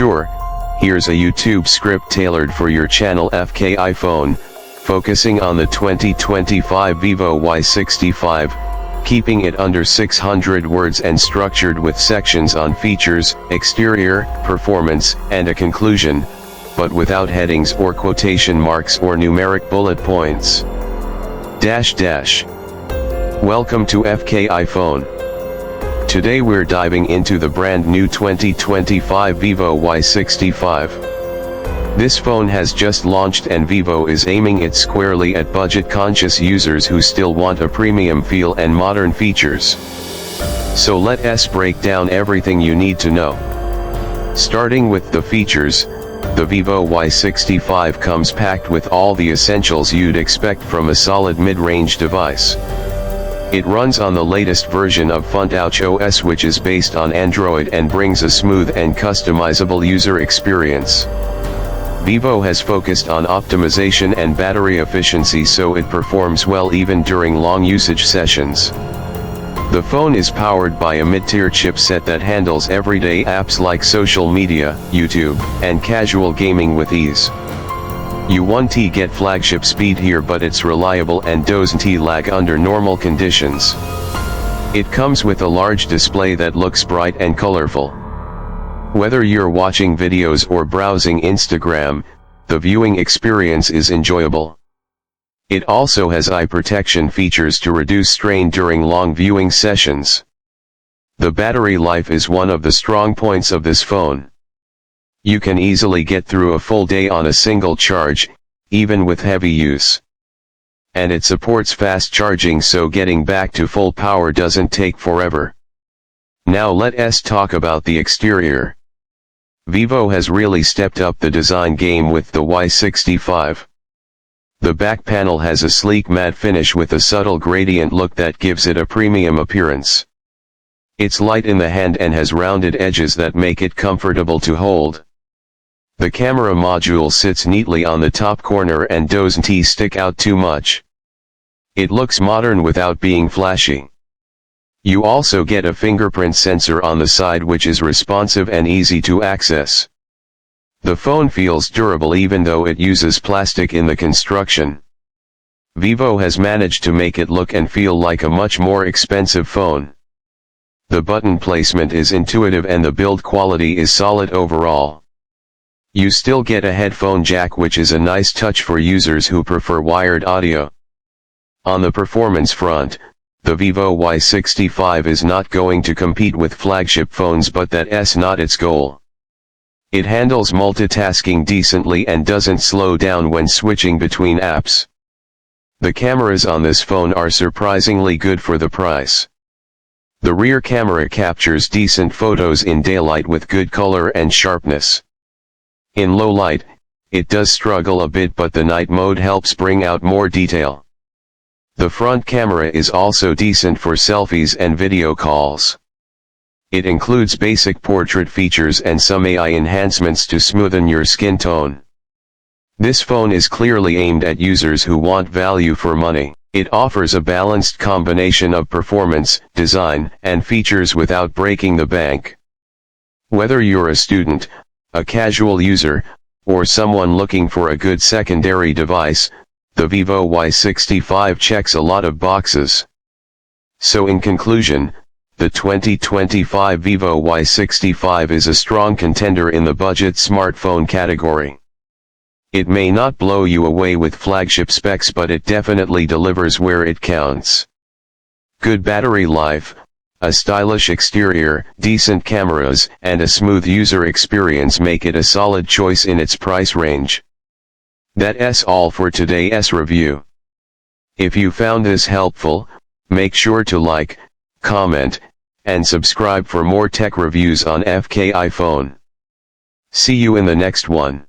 sure, here's a YouTube script tailored for your channel FK iPhone, focusing on the 2025 Vivo Y65, keeping it under 600 words and structured with sections on features, exterior, performance, and a conclusion, but without headings or quotation marks or numeric bullet points. Welcome to FK iPhone. Today we're diving into the brand new 2025 Vivo Y65. This phone has just launched and Vivo is aiming it squarely at budget-conscious users who still want a premium feel and modern features. So let us break down everything you need to know. Starting with the features, the Vivo Y65 comes packed with all the essentials you'd expect from a solid mid-range device. It runs on the latest version of FuntOS OS, which is based on Android and brings a smooth and customizable user experience. Vivo has focused on optimization and battery efficiency, so it performs well even during long usage sessions. The phone is powered by a mid-tier chipset that handles everyday apps like social media, YouTube, and casual gaming with ease. You won't get flagship speed here, but it's reliable and doesn't lag under normal conditions. It comes with a large display that looks bright and colorful. Whether you're watching videos or browsing Instagram, the viewing experience is enjoyable. It also has eye protection features to reduce strain during long viewing sessions. The battery life is one of the strong points of this phone. You can easily get through a full day on a single charge, even with heavy use. And it supports fast charging, so getting back to full power doesn't take forever. Now let us talk about the exterior. Vivo has really stepped up the design game with the Y65. The back panel has a sleek matte finish with a subtle gradient look that gives it a premium appearance. It's light in the hand and has rounded edges that make it comfortable to hold. The camera module sits neatly on the top corner and doesn't stick out too much. It looks modern without being flashy. You also get a fingerprint sensor on the side, which is responsive and easy to access. The phone feels durable even though it uses plastic in the construction. Vivo has managed to make it look and feel like a much more expensive phone. The button placement is intuitive and the build quality is solid overall. You still get a headphone jack, which is a nice touch for users who prefer wired audio. On the performance front, the Vivo Y65 is not going to compete with flagship phones, but that's not its goal. It handles multitasking decently and doesn't slow down when switching between apps. The cameras on this phone are surprisingly good for the price. The rear camera captures decent photos in daylight with good color and sharpness. In low light, it does struggle a bit, but the night mode helps bring out more detail. The front camera is also decent for selfies and video calls. It includes basic portrait features and some AI enhancements to smoothen your skin tone. This phone is clearly aimed at users who want value for money. It offers a balanced combination of performance, design, and features without breaking the bank. Whether you're a student, a casual user, or someone looking for a good secondary device, the Vivo Y65 checks a lot of boxes. So in conclusion, the 2025 Vivo Y65 is a strong contender in the budget smartphone category. It may not blow you away with flagship specs, but it definitely delivers where it counts. Good battery life, a stylish exterior, decent cameras, and a smooth user experience make it a solid choice in its price range. That's all for today's review. If you found this helpful, make sure to like, comment, and subscribe for more tech reviews on FK iPhone. See you in the next one.